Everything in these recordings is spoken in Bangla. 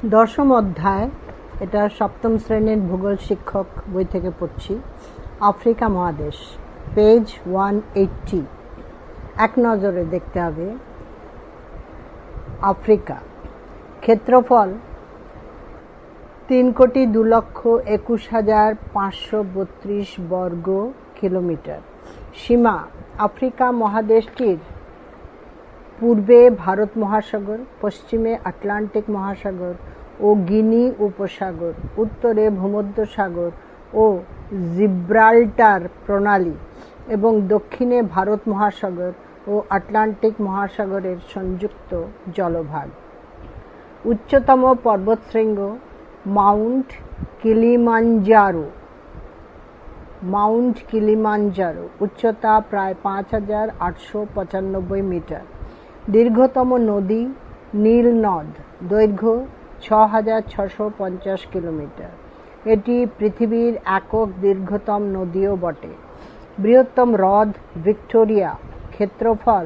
দশম অধ্যায়, এটা সপ্তম শ্রেণীর ভূগোল শিক্ষক বই থেকে পড়ছি। আফ্রিকা মহাদেশ, পেজ 180। এক নজরে দেখতে হবে। আফ্রিকা ক্ষেত্রফল 3,02,21,532 বর্গ কিলোমিটার। সীমা আফ্রিকা মহাদেশটির পূর্বে ভারত মহাসাগর, পশ্চিমে আটলান্টিক মহাসাগর ও গিনি উপসাগর, উত্তরে ভূমধ্যসাগর ও জিব্রাল্টার প্রণালী এবং দক্ষিণে ভারত মহাসাগর ও আটলান্টিক মহাসাগরের সংযুক্ত জলভাগ। উচ্চতম পর্বতশৃঙ্গ মাউন্ট কিলিমাঞ্জারো, উচ্চতা প্রায় 5,895 মিটার। দীর্ঘতম নদী নীল নদ, দৈর্ঘ্য 6,650 কিলোমিটার। এটি পৃথিবীর একক দীর্ঘতম নদীও বটে। বৃহত্তম হ্রদ ভিক্টোরিয়া, ক্ষেত্রফল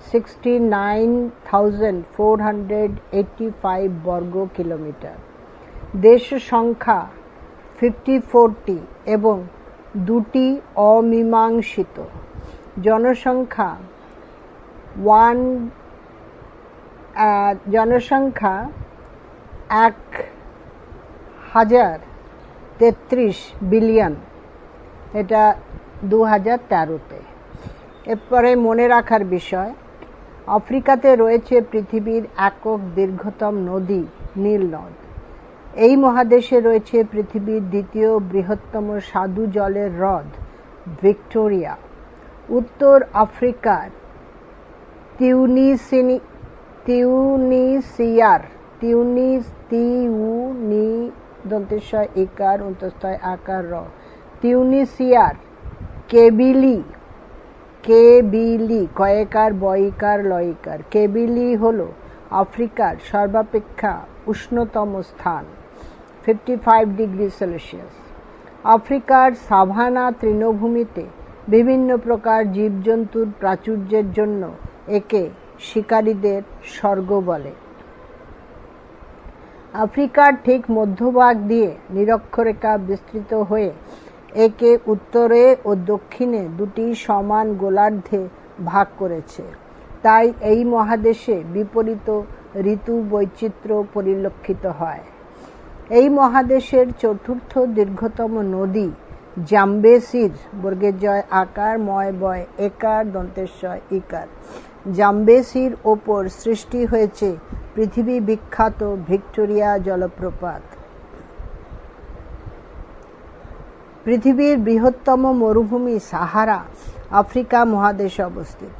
69,485 বর্গ কিলোমিটার। দেশ সংখ্যা 54টি এবং 2টি অমীমাংসিত। জনসংখ্যা 1,033 বিলিয়ন, এটা 2013-তে। এরপরে মনে রাখার বিষয়, আফ্রিকাতে রয়েছে পৃথিবীর একক দীর্ঘতম নদী নীল নদ। এই মহাদেশে রয়েছে পৃথিবীর দ্বিতীয় বৃহত্তম স্বাদু জলের হ্রদ ভিক্টোরিয়া। উত্তর আফ্রিকার তিউনিসিয়ার কেবিলি হল আফ্রিকার সর্বাপেক্ষা উষ্ণতম স্থান, 55 ডিগ্রি সেলসিয়াস। আফ্রিকার সাভানা তৃণভূমিতে বিভিন্ন প্রকার জীবজন্তুর প্রাচুর্যের জন্য একে শিকারীদের স্বর্গ বলে। আফ্রিকার ঠিক মধ্যভাগ দিয়ে নিরক্ষরেখা বিস্তৃত হয়ে একে উত্তরে ও দক্ষিণে দুটি সমান গোলার্ধে ভাগ করেছে। তাই এই মহাদেশে বিপরীত ঋতু বৈচিত্র্য পরিলক্ষিত হয়। এই মহাদেশের চতুর্থ দীর্ঘতম নদী জাম্বেসির, বর্গের জয় আকার, ময় বয় একার, দন্তের শয় ইকার। জাম্বেসির ওপর সৃষ্টি হয়েছে পৃথিবী বিখ্যাত ভিক্টোরিয়া জলপ্রপাত। পৃথিবীর বৃহত্তম মরুভূমি সাহারা আফ্রিকা মহাদেশে অবস্থিত।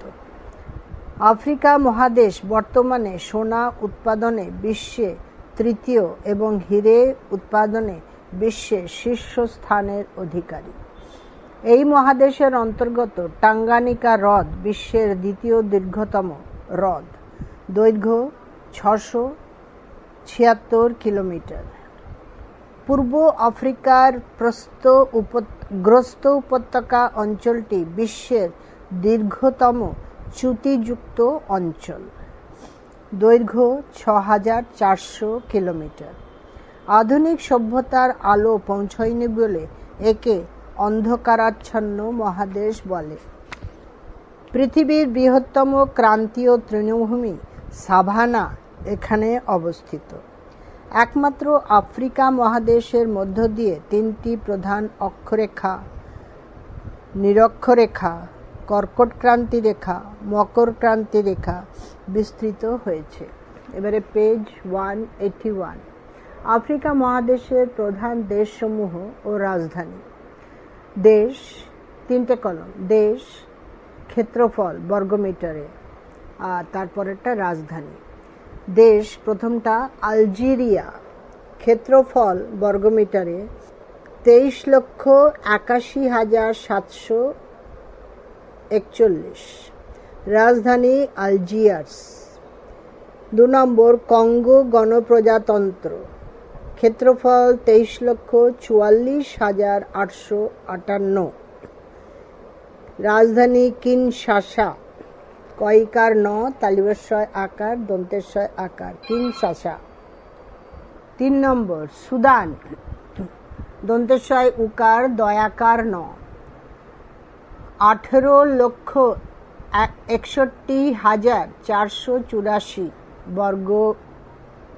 আফ্রিকা মহাদেশ বর্তমানে সোনা উৎপাদনে বিশ্বে তৃতীয় এবং হীরে উৎপাদনে বিশ্বের শীর্ষস্থানের অধিকারী। এই মহাদেশের অন্তর্গত টাঙ্গানিকা হ্রদ বিশ্বের দ্বিতীয় দীর্ঘতম হ্রদ, দৈর্ঘ্য 676 কিলোমিটার। পূর্ব আফ্রিকার গ্রস্ত উপত্যকা অঞ্চলটি বিশ্বের দীর্ঘতম চ্যুতিযুক্ত অঞ্চল, দৈর্ঘ্য 6,400 কিলোমিটার। আধুনিক সভ্যতার আলো পৌঁছয়নি বলে একে অন্ধকারাচ্ছন্ন মহাদেশ বলে। পৃথিবীর বৃহত্তম ক্রান্তীয় তৃণভূমি সাভানা এখানে অবস্থিত। একমাত্র আফ্রিকা মহাদেশের মধ্য দিয়ে 3টি প্রধান অক্ষরেখা, নিরক্ষরেখা, কর্কট ক্রান্তি রেখা, মকর ক্রান্তি রেখা বিস্তৃত হয়েছে। এবারে পেজ 181। আফ্রিকা মহাদেশের প্রধান দেশসমূহ ও রাজধানী। দেশ, 3টে কলম। দেশ, ক্ষেত্রফল বর্গমিটারে, আর তারপরেরটা রাজধানী। দেশ প্রথমটা আলজেরিয়া, ক্ষেত্রফল বর্গমিটারে 23,81,741। রাজধানী আলজিয়ার্স। 2 নম্বর কঙ্গো গণপ্রজাতন্ত্র, ক্ষেত্রফল 23,44,858। রাজধানী কিনশাসা, কয়িকার ন, তালিবস্বয় আকার, দন্তেশ্বয় আকার, কিনশাসা। 3 নম্বর সুদান, দন্তেশ্বয় উকার দয়াকার ন, 18,61,484 বর্গ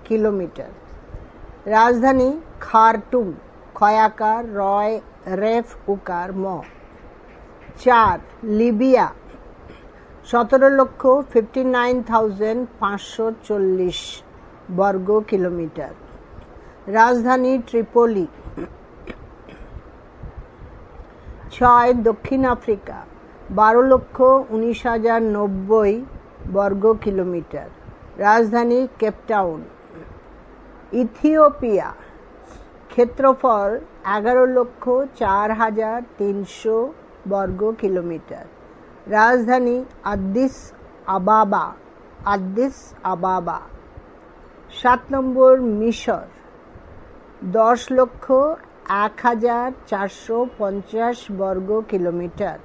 কিলোমিটার। রাজধানী খার্টুম, খয়াকার রয় রেফ উকার ম। 4 লিবিয়া, 17,59,540 বর্গ কিলোমিটার। রাজধানী ট্রিপোলি। 6 দক্ষিণ আফ্রিকা, 12,19,090 বর্গ কিলোমিটার। রাজধানী কেপটাউন। ইথিওপিয়া, ক্ষেত্রফল 11,04,300 বর্গ কিলোমিটার। রাজধানী আদ্দিস আবাবা। 7 নম্বর মিশর, 10,01,450 বর্গ কিলোমিটার।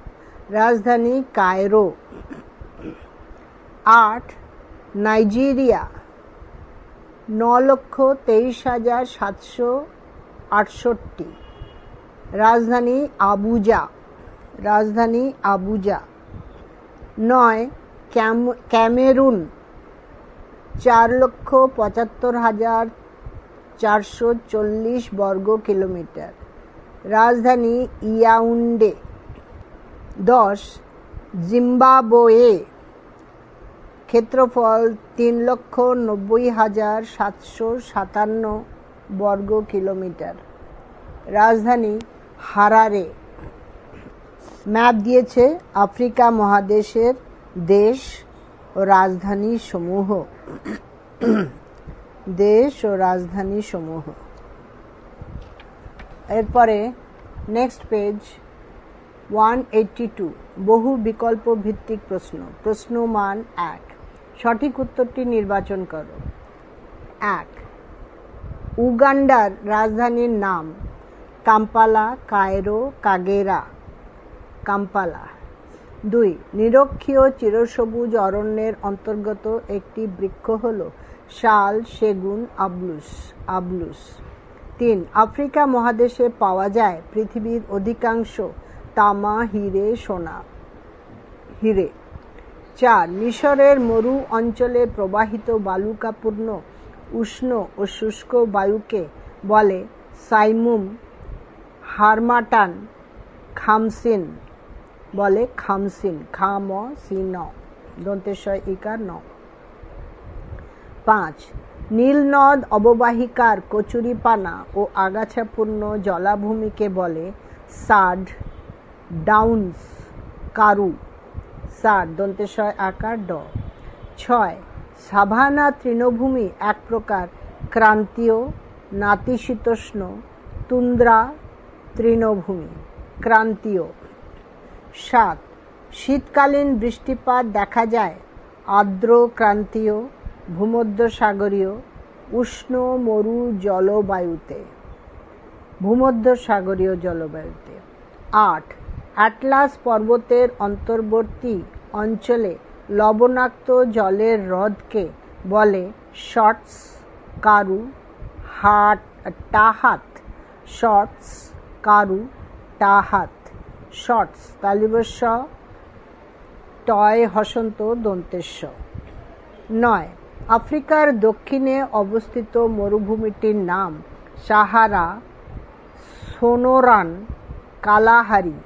রাজধানী কায়রো। 8 নাইজেরিয়া, 9,23,768, রাজধানী আবুজা। 9 ক্যামেরুন, 4,75,440 বর্গ কিলোমিটার। রাজধানী ইয়াউন্ডে। 10 জিম্বাবুয়ে, ক্ষেত্রফল 3,90,757 বর্গ কিলোমিটার। রাজধানী হারারে। ম্যাপ দিয়েছে আফ্রিকা মহাদেশের দেশ ও রাজধানী সমূহ। এরপরে নেক্সট পেজ 182, বহু বিকল্প ভিত্তিক প্রশ্ন। প্রশ্ন মান 1, সঠিক উত্তরটি নির্বাচন করো। 1 উগান্ডার রাজধানীর নাম কাম্পালা, কায়রো, কাগেরা। কাম্পালা। 2 নিরক্ষীয় চিরসবুজ অরণ্যের অন্তর্গত একটি বৃক্ষ হল শাল, সেগুন, আবলুস। 3 আফ্রিকা মহাদেশে পাওয়া যায় পৃথিবীর অধিকাংশ তামা, হিরে। 4 মিশরের মরু অঞ্চলে প্রবাহিত বালুকাপূর্ণ উষ্ণ ও শুষ্ক বায়ুকে বলে সাইমুম, হারমাটান খামসিন বলে খামসিন, খাম সিন, দন্তেশ্বয় ইকার ন। 5 নীল নদ অববাহিকার কচুরিপানা ও আগাছাপূর্ণ জলাভূমিকে বলে সাড, ডাউন্স, কারু, সাড, দন্তেশ্বয় আকার ড। 6 সাভানা তৃণভূমি এক প্রকার ক্রান্তীয় নাতিশীতোষ্ণ তুন্দ্রা তৃণভূমি, ক্রান্তীয়। 7 শীতকালীন বৃষ্টিপাত দেখা যায় আর্দ্র ক্রান্তীয় ভূমধ্যসাগরীয় উষ্ণ মরু জলবায়ুতে, 8 অ্যাটলাস পর্বতের অন্তর্বর্তী অঞ্চলে লবণাক্ত জলের হ্রদকে বলে শর্টস, কারু, টাহাত, শর্টস, কারু, টাহাত, শর্টস, তালিবস্য টয় হসন্ত দন্তেশ্ব। 9 আফ্রিকার দক্ষিণে অবস্থিত মরুভূমিটির নাম সাহারা, সোনোরান, কালাহারি।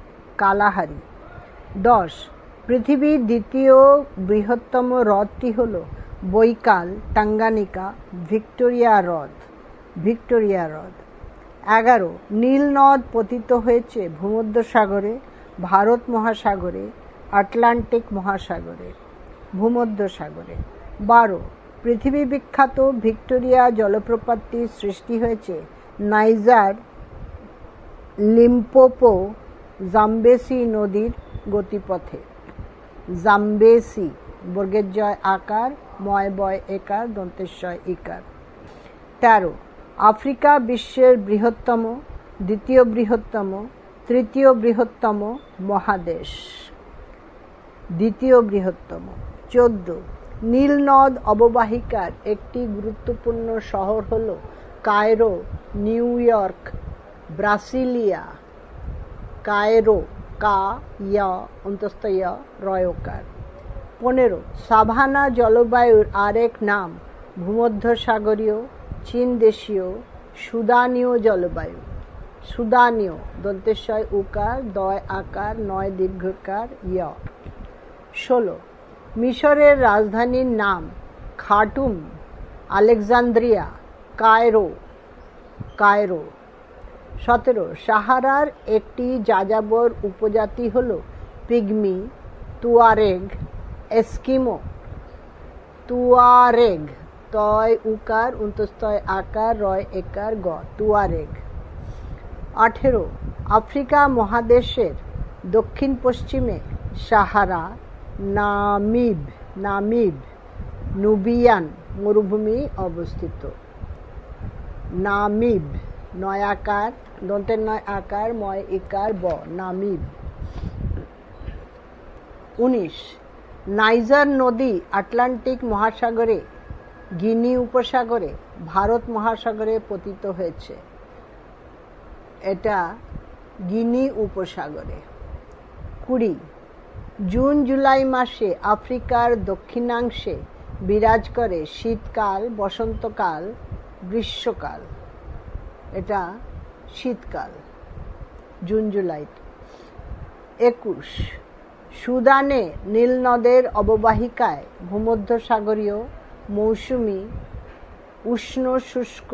10 পৃথিবীর দ্বিতীয় বৃহত্তম হ্রদটি হল বৈকাল, টাঙ্গানিকা, ভিক্টোরিয়া হ্রদ। 11 নীল নদ পতিত হয়েছে ভূমধ্যসাগরে, ভারত মহাসাগরে, আটলান্টিক মহাসাগরে, ভূমধ্যসাগরে। 12 পৃথিবী বিখ্যাত ভিক্টোরিয়া জলপ্রপাতটি সৃষ্টি হয়েছে নাইজার, লিম্পোপো, জাম্বেসি নদীর গতিপথে। জাম্বেসি, বর্গের জয় আকার, ময় বয় একার, দন্তেশ্বয় ইকার। 13 আফ্রিকা বিশ্বের বৃহত্তম, দ্বিতীয় বৃহত্তম, তৃতীয় বৃহত্তম মহাদেশ, দ্বিতীয় বৃহত্তম। 14 নীল নদ অববাহিকার একটি গুরুত্বপূর্ণ শহর হল Cairo, new York, Brasilia, Cairo, কা ইয়া অন্তস্থ ইয়া রয়কার। 15 সাভানা জলবায়ুর আরেক নাম ভূমধ্যসাগরীয়, চীন দেশীয়, সুদানীয় জলবায়ু। সুদানীয় দন্তেশ্বয় উকার, দয় আকার, নয় দীর্ঘকার ইয়। 16 মিশরের রাজধানীর নাম খার্টুম, আলেকজান্দ্রিয়া, কায়রো, কায়রো। 17 সাহারার একটি যাযাবর উপজাতি হল পিগমি, তুয়ারেগ, এস্কিমো। তুয়ারেগ, তয় উকার, অন্তস্তয় আকার, রয় একার, গ, তুয়ারেগ। 18 আফ্রিকা মহাদেশের দক্ষিণ পশ্চিমে সাহারা, নামিব, নুবিয়ান মরুভূমি অবস্থিত। নামিব, নয় আকার, দন্তের নয় আকার, ময় ইকার, ব, নামিব। 19 নাইজার নদী আটলান্টিক মহাসাগরে, গিনি উপসাগরে, ভারত মহাসাগরে পতিত হয়েছে। এটা গিনি উপসাগরে। 20 জুন জুলাই মাসে আফ্রিকার দক্ষিণাংশে বিরাজ করে শীতকাল, বসন্তকাল, গ্রীষ্মকাল। এটা শীতকাল জুন জুলাই। 21 সুদানে নীল নদের অববাহিকায় ভূমধ্যসাগরীয় মৌসুমী উষ্ণ শুষ্ক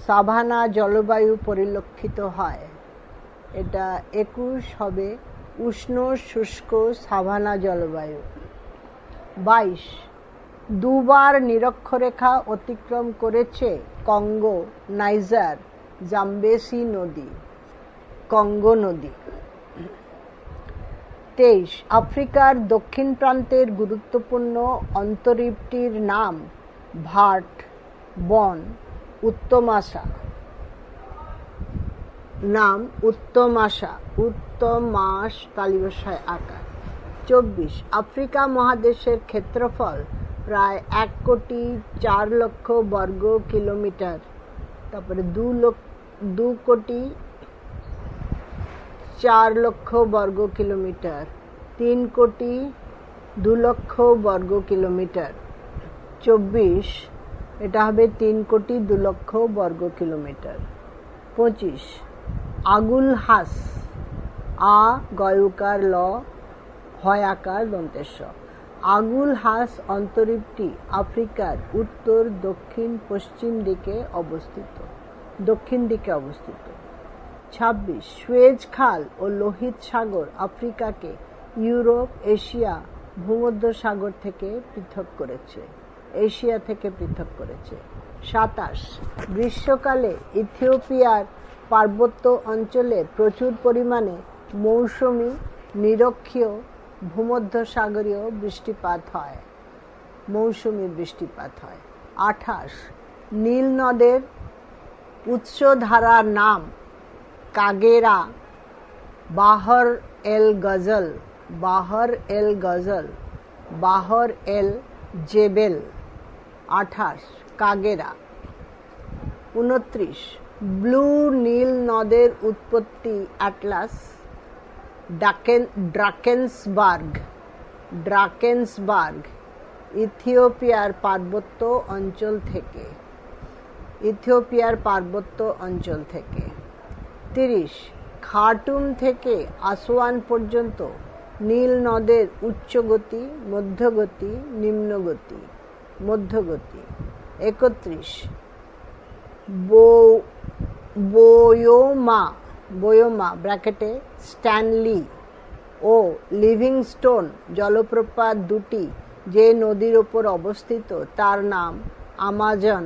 সাভানা জলবায়ু পরিলক্ষিত হয়। এটা 21 হবে উষ্ণ শুষ্ক সাভানা জলবায়ু। 22 দুবার নিরক্ষরেখা অতিক্রম করেছে কঙ্গো, নাইজার, জাম্বেসি নদী, কঙ্গো নদী। 23 আফ্রিকার দক্ষিণ প্রান্তের গুরুত্বপূর্ণ অন্তরীপটির নাম ভাট, বন, উত্তমাশা। নাম উত্তমাশা, উত্তমাস তালিবসায় আকার। 24 আফ্রিকা মহাদেশের ক্ষেত্রফল প্রায় 1,04,00,000 বর্গ কিলোমিটার। তারপরে 2,04,00,000 বর্গ কিলোমিটার, 3,02,00,000 বর্গ কিলোমিটার। 24 এটা হবে 3,02,00,000 বর্গ কিলোমিটার। 25 আগুলহাস, আ গয়ুকার, ল হয় আকার, দন্তেশ্ব। আগুলহাস অন্তরীপটি আফ্রিকার উত্তর দক্ষিণ পশ্চিম দিকে অবস্থিত, দক্ষিণ দিকে অবস্থিত। 26 সুয়েজ খাল ও লোহিত সাগর আফ্রিকাকে ইউরোপ, এশিয়া, ভূমধ্যসাগর থেকে পৃথক করেছে, এশিয়া থেকে পৃথক করেছে। 27 গ্রীষ্মকালে ইথিওপিয়ার পার্বত্য অঞ্চলে প্রচুর পরিমাণে মৌসুমী নিরক্ষীয় ভূমধ্যসাগরীয় বৃষ্টিপাত হয়, মৌসুমী বৃষ্টিপাত হয়। 28 নীল নদের উৎসধারার নাম কাগেরা, বাহর এল গজল, বাহর এল গজল, বাহর এল জেবেল। 28 কাগেরা। 29 ব্লু নীল নদের উৎপত্তি অ্যাটলাস, ড্রাকেন্সবার্গ, ইথিওপিয়ার পার্বত্য অঞ্চল থেকে, ইথিওপিয়ার পার্বত্য অঞ্চল থেকে। 30 খার্টুম থেকে আসওয়ান পর্যন্ত নীল নদের উচ্চগতি, মধ্যগতি, নিম্নগতি, মধ্যগতি। 31 বোয়োমা ব্র্যাকেটে স্ট্যানলি ও লিভিংস্টোন জলপ্রপাত দুটি যে নদীর ওপর অবস্থিত তার নাম আমাজন,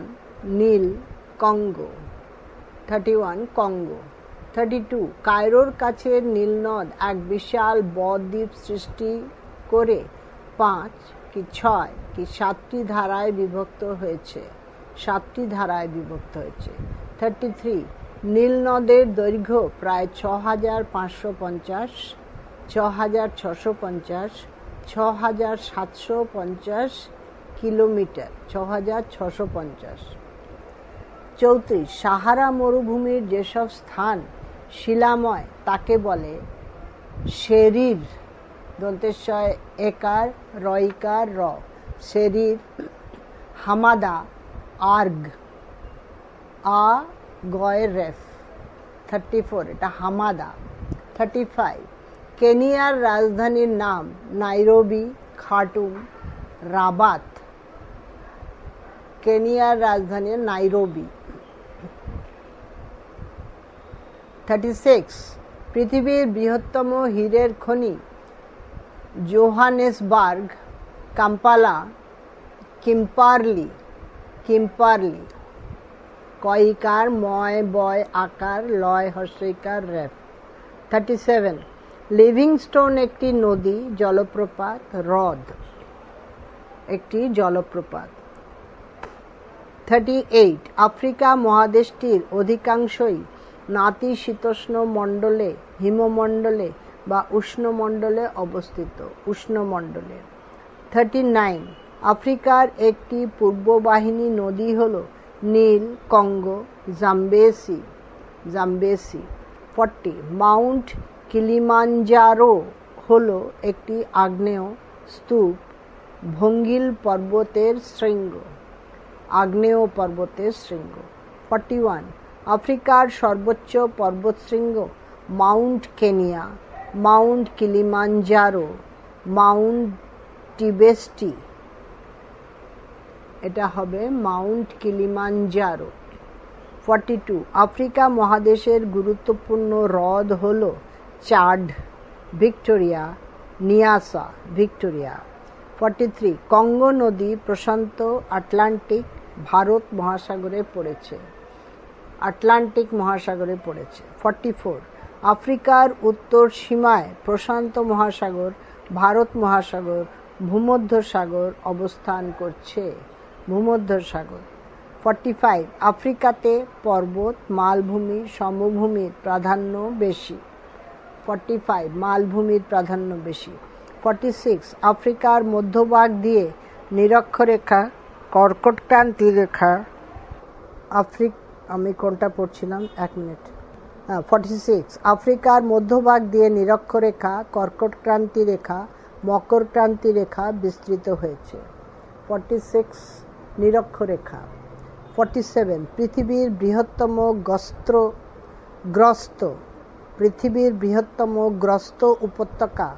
নীল, কঙ্গো। 31 কঙ্গো। 32 কায়রোর কাছে নীলনদ এক বিশাল বদ্বীপ সৃষ্টি করে 5 কি 6 কি 7টি ধারায় বিভক্ত হয়েছে, 7টি ধারায় বিভক্ত হয়েছে। 33 নীল নদের দৈর্ঘ্য প্রায় 6,550, 6,650, 6,750 কিলোমিটার, 6,650। 34 সাহারা মরুভূমির যেসব স্থান শিলাময় তাকে বলে শেরির, দন্তেশ্বয় একার রইকার র, শেরির, হামাদা, আর্গ, আ গয়ের রেফ। 34 এটা হামাদা। 35 কেনিয়ার রাজধানীর নাম নাইরোবি, খার্টুম, রাবাত। কেনিয়ার রাজধানী নাইরোবি। 36 পৃথিবীর বৃহত্তম হীরের খনি জোহানেসবার্গ, কাম্পালা, কিম্পারলি। কিম্পারলি কইকার ময় বয় আকার লয় হর্ষইকার রেফ। 37 লিভিংস্টোন একটি নদী, জলপ্রপাত, হ্রদ, একটি জলপ্রপাত। 38 আফ্রিকা মহাদেশটির অধিকাংশই নাতিশীতোষ্ণ মণ্ডলে, হিমমণ্ডলে বা উষ্ণমণ্ডলে অবস্থিত। উষ্ণমণ্ডলে। 39 আফ্রিকার একটি পূর্ববাহিনী নদী হল নীল, Congo, Zambezi. Zambezi. 40 Mount Kilimanjaro হল একটি আগ্নেয় স্তূপ, ভঙ্গিল পর্বতের শৃঙ্গ। আগ্নেয় পর্বতের শৃঙ্গ। 41 আফ্রিকার সর্বোচ্চ পর্বতশৃঙ্গ mount Kenya, mount Kilimanjaro, mount Tibesti. এটা হবে মাউন্ট কিলিমাঞ্জারো। 42 আফ্রিকা মহাদেশের গুরুত্বপূর্ণ হ্রদ হল চাড, ভিক্টোরিয়া, নিয়াসা, ভিক্টোরিয়া। 43 কঙ্গো নদী প্রশান্ত আটলান্টিক ভারত মহাসাগরে পড়েছে। আটলান্টিক মহাসাগরে পড়েছে। 44 আফ্রিকার উত্তর সীমায় প্রশান্ত মহাসাগর, ভারত মহাসাগর, ভূমধ্যসাগর অবস্থান করছে। ভূমধ্যসাগর। 45 আফ্রিকাতে পর্বত, মালভূমি, সমভূমির প্রাধান্য বেশি। 45 মালভূমির প্রাধান্য বেশি। 46 আফ্রিকার মধ্যভাগ দিয়ে নিরক্ষরেখা, কর্কটক্রান্তি রেখা। আমি কোনটা পড়ছিলাম, 1 মিনিট। 46 আফ্রিকার মধ্যভাগ দিয়ে নিরক্ষরেখা, কর্কটক্রান্তি রেখা, মকরক্রান্তি রেখা বিস্তৃত হয়েছে। 46 নিরক্ষরেখা। 47 পৃথিবীর বৃহত্তম গ্রস্ত উপত্যকা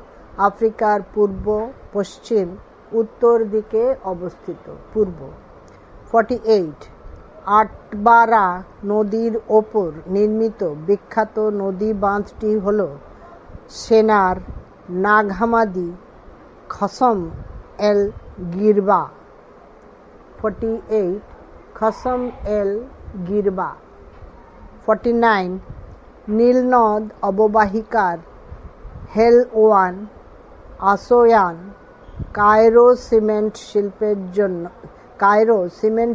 আফ্রিকার পূর্ব, পশ্চিম, উত্তর দিকে অবস্থিত। পূর্ব। 48 আটবারা নদীর ওপর নির্মিত বিখ্যাত নদী বাঁধটি হল সেনার নাগহামাদি খসম এল গিরবা। 48 খসম এল গিরবা। 49 নীলনদ অববাহিকার হেলওয়ান, আসোয়ান কায়রো সিমেন্ট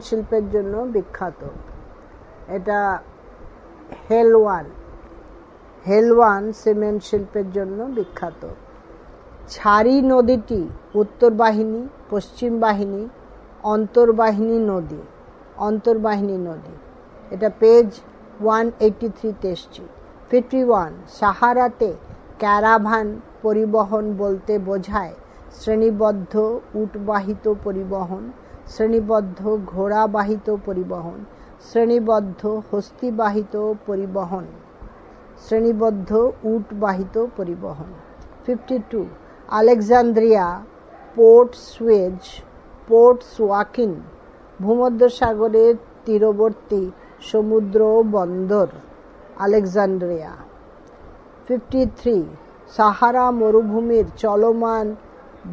শিল্পের জন্য বিখ্যাত। এটা হেলওয়ান সিমেন্ট শিল্পের জন্য বিখ্যাত। ছাড়ি নদীটি উত্তর বাহিনী, পশ্চিম বাহিনী, অন্তর্বাহিনী নদী। এটা পেজ 183 এসছে। 51 সাহারাতে ক্যারাভান পরিবহন বলতে বোঝায় শ্রেণীবদ্ধ উটবাহিত পরিবহন, শ্রেণীবদ্ধ ঘোড়াবাহিত পরিবহন, শ্রেণীবদ্ধ হস্তিবাহিত পরিবহন, শ্রেণীবদ্ধ উটবাহিত পরিবহন। 52 আলেকজান্দ্রিয়া, পোর্ট সুয়েজ, পোর্ট সোয়াকিন ভূমধ্যসাগরের তীরবর্তী সমুদ্র বন্দর আলেকজান্দ্রিয়া। 53 সাহারা মরুভূমির চলমান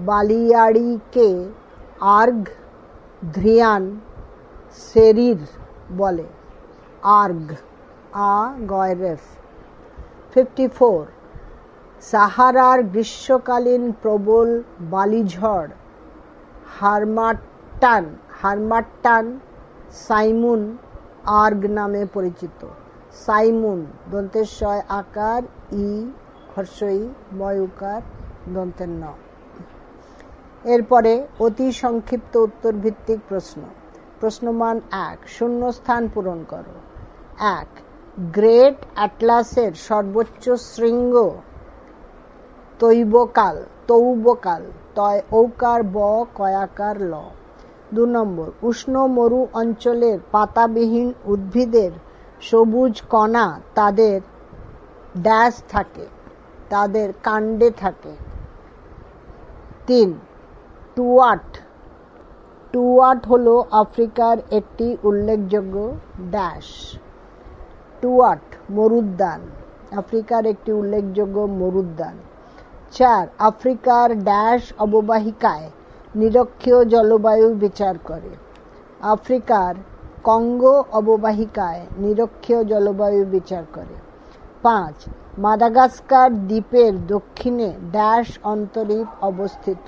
বালিয়াড়িকে আর্গ, ধ্রিয়ান, শেরির বলে। আর্গ, আ গয়রেফ। 54 সাহারার গ্রীষ্মকালীন প্রবল বালিঝড় হারমাট্টান সাইমুন আর্গ নামে পরিচিত। সাইমুন দন্তেশ্বয় আকার ই হর্ষই ময়ুকার দন্তের ন। এরপরে অতি সংক্ষিপ্ত উত্তর ভিত্তিক প্রশ্ন। প্রশ্নমান 1, শূন্যস্থান পূরণ করো। 1. গ্রেট অ্যাটলাসের সর্বোচ্চ শৃঙ্গ তৌবকাল, তয় ঔকার ব কয়াকার ল। 2 নম্বর, উষ্ণ মরু অঞ্চলের পাতাবিহীন উদ্ভিদের সবুজ কণা তাদের ড্যাশ থাকে, তাদের কাণ্ডে থাকে। 3. টুয়াট হলো আফ্রিকার একটি উল্লেখযোগ্য ড্যাশ। টুয়াট মরুদ্যান, আফ্রিকার একটি উল্লেখযোগ্য মরুদ্যান। 4. আফ্রিকার ড্যাশ অববাহিকায় নিরক্ষীয় জলবায়ু বিচার করে। আফ্রিকার কঙ্গো অববাহিকায় নিরক্ষীয় জলবায়ু বিচার করে। 5. মাদাগাস্কার দ্বীপের দক্ষিণে ড্যাশ অন্তরীপ অবস্থিত।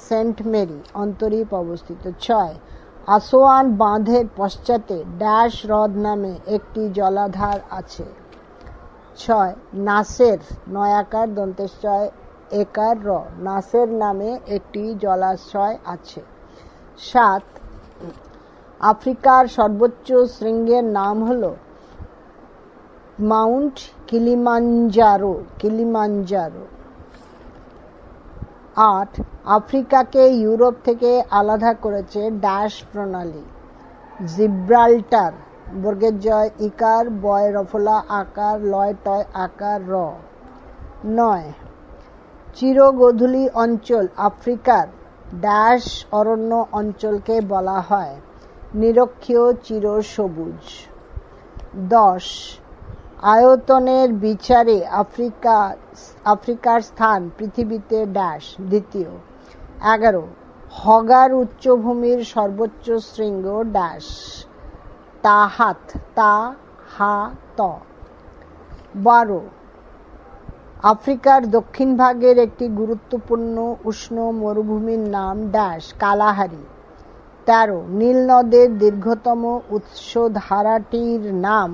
সেন্ট মেরি অন্তরীপ অবস্থিত। 6. আসোয়ান বাঁধের পশ্চাতে ড্যাশ হ্রদ নামে একটি জলাধার আছে। 6. নাসের, নয়াকার দন্তেশ্বয় একার র, নাসের নামে একটি জলাশয় আছে। 7. আফ্রিকার সর্বোচ্চ শৃঙ্গের নাম হল মাউন্ট কিলিমাঞ্জারো। 8. আফ্রিকাকে ইউরোপ থেকে আলাদা করেছে ড্যাশ প্রণালী। জিব্রাল্টার, বর্গের জয় ইকার, বয় রফলা আকার, লয় টয় আকার র। 9. চিরগোধূলি অঞ্চল আফ্রিকার ড্যাশ অরণ্য অঞ্চলকে বলা হয় নিরক্ষীয় চিরসবুজ। 10. আয়তনের বিচারে আফ্রিকার স্থান পৃথিবীতে ড্যাশ দ্বিতীয়। 11. হগার উচ্চভূমির সর্বোচ্চ শৃঙ্গ ড্যাশ তাহাত, তা হা ত। 12. আফ্রিকার দক্ষিণ ভাগের একটি গুরুত্বপূর্ণ উষ্ণ মরুভূমির নাম ড্যাশ কালাহারি। 13. নীল নদের দীর্ঘতম উৎসধারাটির নাম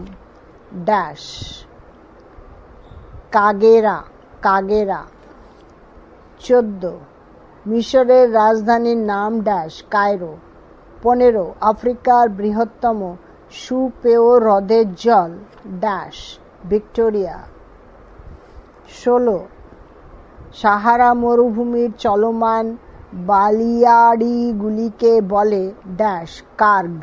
ড্যাশ কাগেরা। 14. মিশরের রাজধানীর নাম ড্যাশ কায়রো। 15. আফ্রিকার বৃহত্তম সুপেয় হ্রদের জল ড্যাশ ভিক্টোরিয়া। 16. সাহারা মরুভূমির চলমান বালিয়াড়িগুলিকে বলে ড্যাশ কার্গ,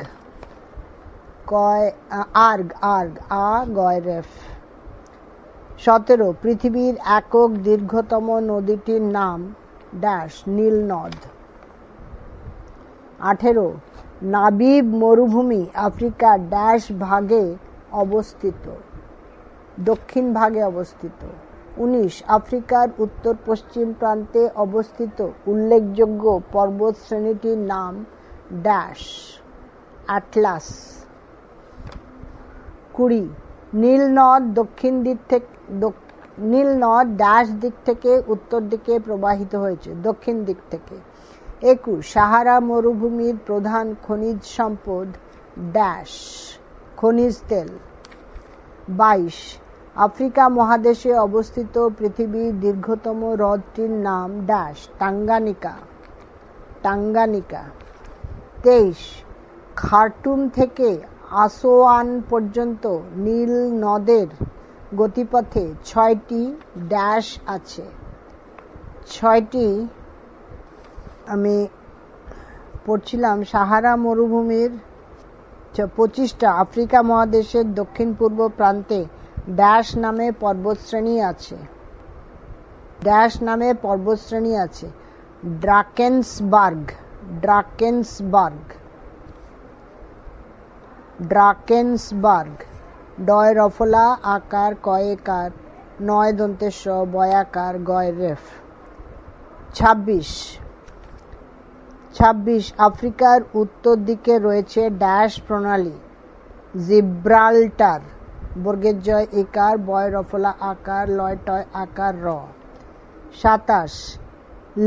গয়রেফ। 17. পৃথিবীর একক দীর্ঘতম নদীটির নাম ড্যাশ নীল নদ। 18. নাবিব মরুভূমি আফ্রিকার ড্যাশ ভাগে অবস্থিত, দক্ষিণ ভাগে অবস্থিত। 19. আফ্রিকার উত্তর পশ্চিম প্রান্তে অবস্থিত উল্লেখযোগ্য পর্বত শ্রেণীটির নাম ড্যাশ অ্যাটলাস। 20. নীল নদ ড্যাশ দিক থেকে উত্তর দিকে প্রবাহিত হয়েছে, দক্ষিণ দিক থেকে। 21. সাহারা মরুভূমির প্রধান খনিজ সম্পদ ড্যাশ খনিজ তেল। 22. আফ্রিকা মহাদেশে অবস্থিত পৃথিবীর দীর্ঘতম হ্রদটির নাম ড্যাশ টাঙ্গানিকা। 23. খার্টুম থেকে আসোয়ান পর্যন্ত নীল নদের গতিপথে 6টি ড্যাশ আছে। 6টি আমি পড়ছিলাম। সাহারা মরুভূমির 25টা আফ্রিকা মহাদেশের দক্ষিণ পূর্ব প্রান্তে ড্যাশ নামে পর্বতশ্রেণী আছে। ড্রাকেন্সবার্গ, ডয় রফলা আকার, কয়েকার, নয় দন্তেশ বয়াকার, গয় রেফ। 26. আফ্রিকার উত্তর দিকে রয়েছে ড্যাশ প্রণালী জিব্রাল্টার, বর্গের জয় ইকার, বয় রফলা আকার, লয় টয় আকার র। 27.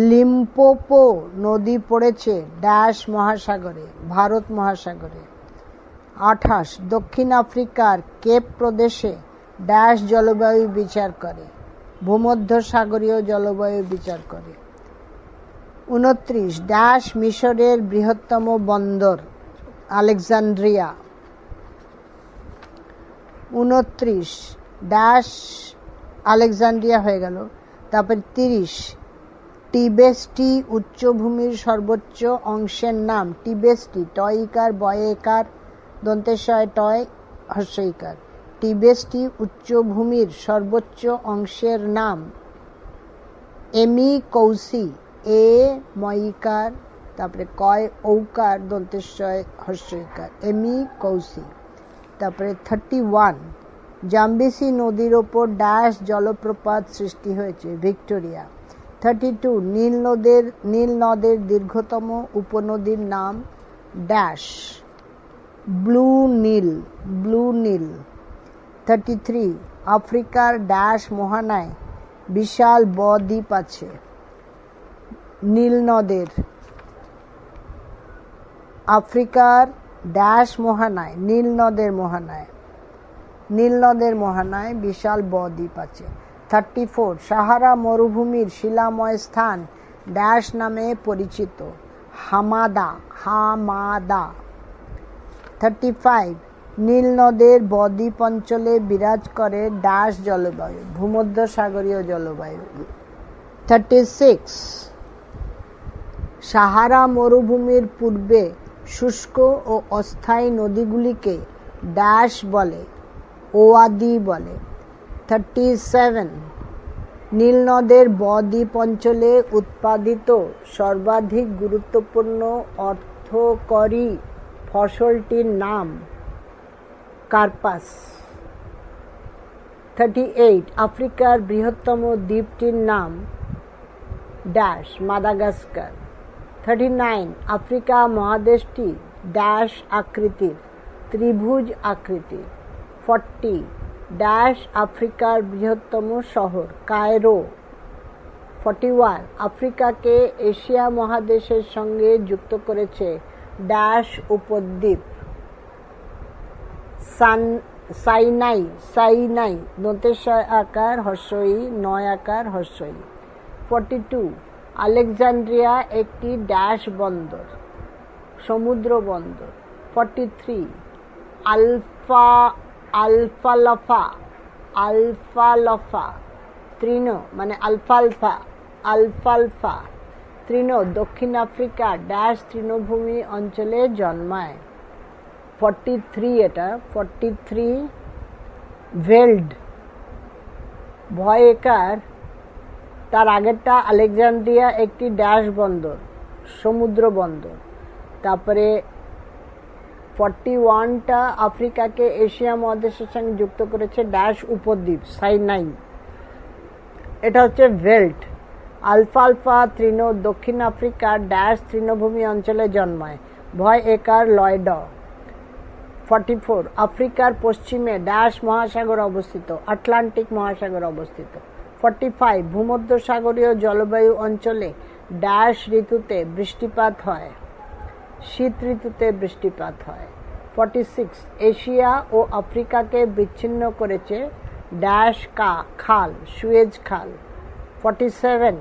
লিম্পোপো নদী পড়েছে ড্যাশ মহাসাগরে, ভারত মহাসাগরে। 28. দক্ষিণ আফ্রিকার কেপ প্রদেশে ড্যাশ জলবায়ু বিচার করে, ভূমধ্যসাগরীয় জলবায়ু বিচার করে। 29 ড্যাশ মিশরের বৃহত্তম বন্দর আলেকজান্দ্রিয়া। 29 ড্যাশ আলেকজান্দ্রিয়া হয়ে গেল। তারপর 30 টিবেস্টি উচ্চভূমির সর্বোচ্চ অংশের নাম। টিবেস্টি টয়ইকার বয়েকার দন্তেশয় টয় হস্যইকার। টিবেস্টি উচ্চভূমির সর্বোচ্চ অংশের নাম। এমি কৌসি এ ময়িকার তারপরে কয় ঔকার দন্তেশয় হস্যইকার এমি কৌসি। তারপরে 31 জাম্বিসি নদীর ওপর ড্যাশ জলপ্রপাত সৃষ্টি হয়েছে। ভিক্টোরিয়া। 32 নীল নদের দীর্ঘতম উপনদীর নাম ড্যাশ ব্লু নীল। 33 আফ্রিকার ড্যাশ মহানায় বিশাল ব-দ্বীপ আছে। নীল নদের আফ্রিকার ড্যাশ মহানায় নীল নদের মোহানায় বিশাল ব-দ্বীপ আছে। 34 সাহারা মরুভূমির শিলাময় স্থান ড্যাশ নামে পরিচিত। হামাদা। 35 নীল নদের ব-দ্বীপ অঞ্চলে বিরাজ করে ড্যাশ জলবায়ু। ভূমধ্যসাগরীয় জলবায়ু। 36 সাহারা মরুভূমির পূর্বে শুষ্ক ও অস্থায়ী নদীগুলিকে ড্যাশ বলে, ওয়াদি বলে। 37 নীল নদের ব-দ্বীপ অঞ্চলে উৎপাদিত সর্বাধিক গুরুত্বপূর্ণ অর্থকরী ফসলটির নাম কার্পাস। 38 আফ্রিকার বৃহত্তম দ্বীপটির নাম ড্যাশ মাদাগাস্কার। 39 আফ্রিকা মহাদেশটি ড্যাশ আকৃতির, ত্রিভুজ আকৃতির। 40 ড্যাশ আফ্রিকার বৃহত্তম শহর কায়রো। 41 আফ্রিকাকে এশিয়া মহাদেশের সঙ্গে যুক্ত করেছে ড্যাশ উপদ্বীপ। সাইনাই দন্তেশয় আকার হস্যই নয় আকার হস্যই। 42 আলেকজান্দ্রিয়া একটি ড্যাশ বন্দর, সমুদ্র বন্দর। 43 আলফালফা তৃণ মানে আলফালফা তৃণ দক্ষিণ আফ্রিকা ড্যাশ তৃণভূমি অঞ্চলে জন্মায়। 43 ভেল্ড ভয়েকার, তার আগেরটা আলেকজান্দ্রিয়া একটি ড্যাশ বন্দর, সমুদ্র বন্দর। তারপরে 41টা আফ্রিকাকে এশিয়া মহাদেশের সঙ্গে যুক্ত করেছে ড্যাশ উপদ্বীপ সাইনাই। এটা হচ্ছে ভেল্ট। আলফালফা তৃণ দক্ষিণ আফ্রিকার ড্যাশ তৃণভূমি অঞ্চলে জন্মায়। ভয় একার লয়ড। 44 আফ্রিকার পশ্চিমে ড্যাশ মহাসাগর অবস্থিত, আটলান্টিক মহাসাগর অবস্থিত। 45 ভূমধ্যসাগরীয় জলবায়ু অঞ্চলে ড্যাশ ঋতুতে বৃষ্টিপাত হয়, শীত ঋতুতে বৃষ্টিপাত হয়। 46 এশিয়া ও আফ্রিকাকে বিচ্ছিন্ন করেছে ড্যাশ খাল, সুয়েজ খাল। 47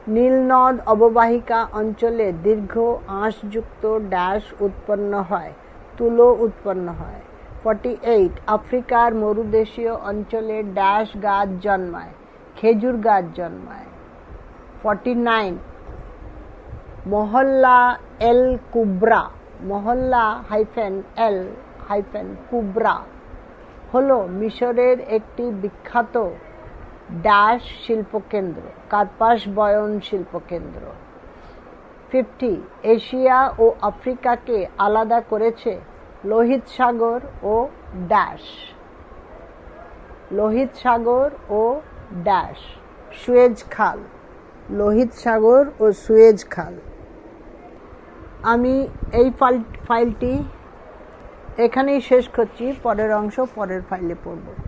নীলনদ অববাহিকা অঞ্চলে দীর্ঘ আঁশযুক্ত ড্যাশ উৎপন্ন হয়, তুলো উৎপন্ন হয়। 48 আফ্রিকার মরুদেশীয় অঞ্চলে ড্যাশ গাছ জন্মায়, খেজুর গাছ জন্মায়। 49 মহল্লা এল কুব্রা, মহল্লা এল কুব্রা হলো মিশরের একটি বিখ্যাত ড্যাশ শিল্পকেন্দ্র, কার্পাস বয়ন শিল্পকেন্দ্র। 50 এশিয়া ও আফ্রিকাকে আলাদা করেছে লোহিত সাগর ও ড্যাশ, লোহিত সাগর ও ড্যাশ সুয়েজ খাল, লোহিত সাগর ও সুয়েজ খাল। আমি এই ফাইলটি এখানেই শেষ করছি, পরের অংশ পরের ফাইলে পড়ব।